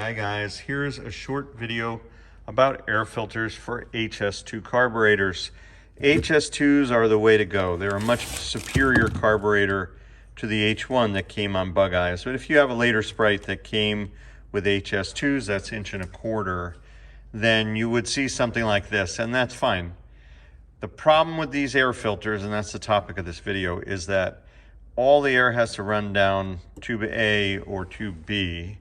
Bugeye guys. Here's a short video about air filters for HS2 carburetors. HS2s are the way to go. They're a much superior carburetor to the H1 that came on Bugeyes. But if you have a later Sprite that came with HS2s, that's 1.25 inches, then you would see something like this, and that's fine. The problem with these air filters, and that's the topic of this video, is that all the air has to run down tube A or tube B.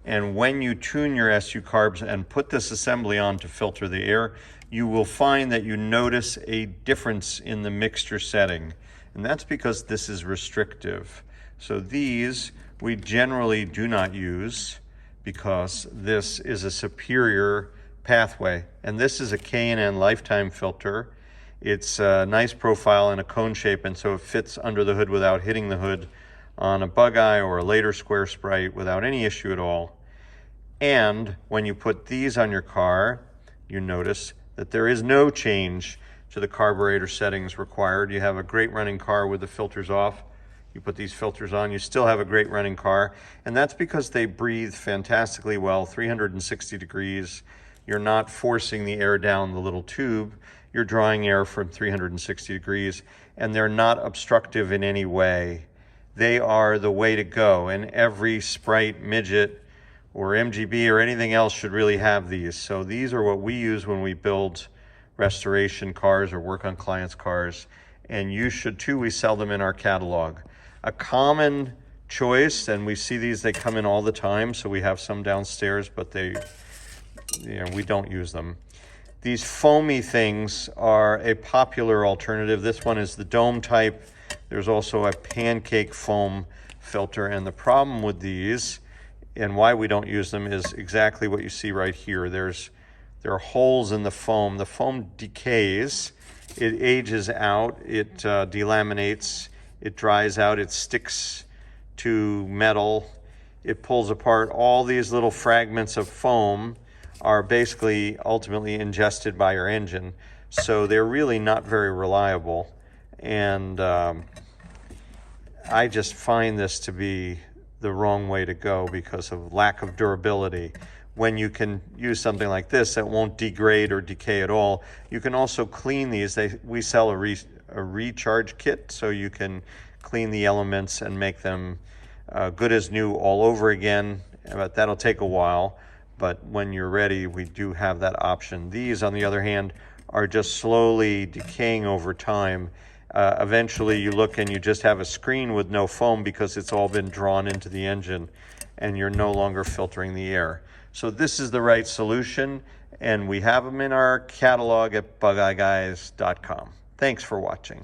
And when you tune your SU carbs and put this assembly on to filter the air, you will find that you notice a difference in the mixture setting. And that's because this is restrictive. So these we generally do not use because this is a superior pathway. And this is a K&N lifetime filter. It's a nice profile in a cone shape, and so it fits under the hood without hitting the hood on a Bugeye or a later square Sprite without any issue at all. And when you put these on your car, you notice that there is no change to the carburetor settings required. You have a great running car with the filters off. You put these filters on, you still have a great running car. And that's because they breathe fantastically well, 360 degrees. You're not forcing the air down the little tube. You're drawing air from 360 degrees, and they're not obstructive in any way. They are the way to go, and every Sprite, Midget, or MGB or anything else should really have these. So these are what we use when we build restoration cars or work on clients' cars, and you should too. We sell them in our catalog. A common choice, and we see these, they come in all the time, so we have some downstairs, but we don't use them. These foamy things are a popular alternative. This one is the dome type. There's also a pancake foam filter, and the problem with these and why we don't use them is exactly what you see right here. There are holes in the foam. The foam decays, it ages out, it delaminates, it dries out, it sticks to metal, it pulls apart. All these little fragments of foam are basically ultimately ingested by your engine. So they're really not very reliable. And I just find this to be the wrong way to go because of lack of durability. When you can use something like this that won't degrade or decay at all, you can also clean these. We sell a recharge kit, so you can clean the elements and make them good as new all over again. But that'll take a while. But when you're ready, we do have that option. These, on the other hand, are just slowly decaying over time. Eventually, you look and you just have a screen with no foam because it's all been drawn into the engine, and you're no longer filtering the air. So this is the right solution, and we have them in our catalog at bugeyeguys.com. Thanks for watching.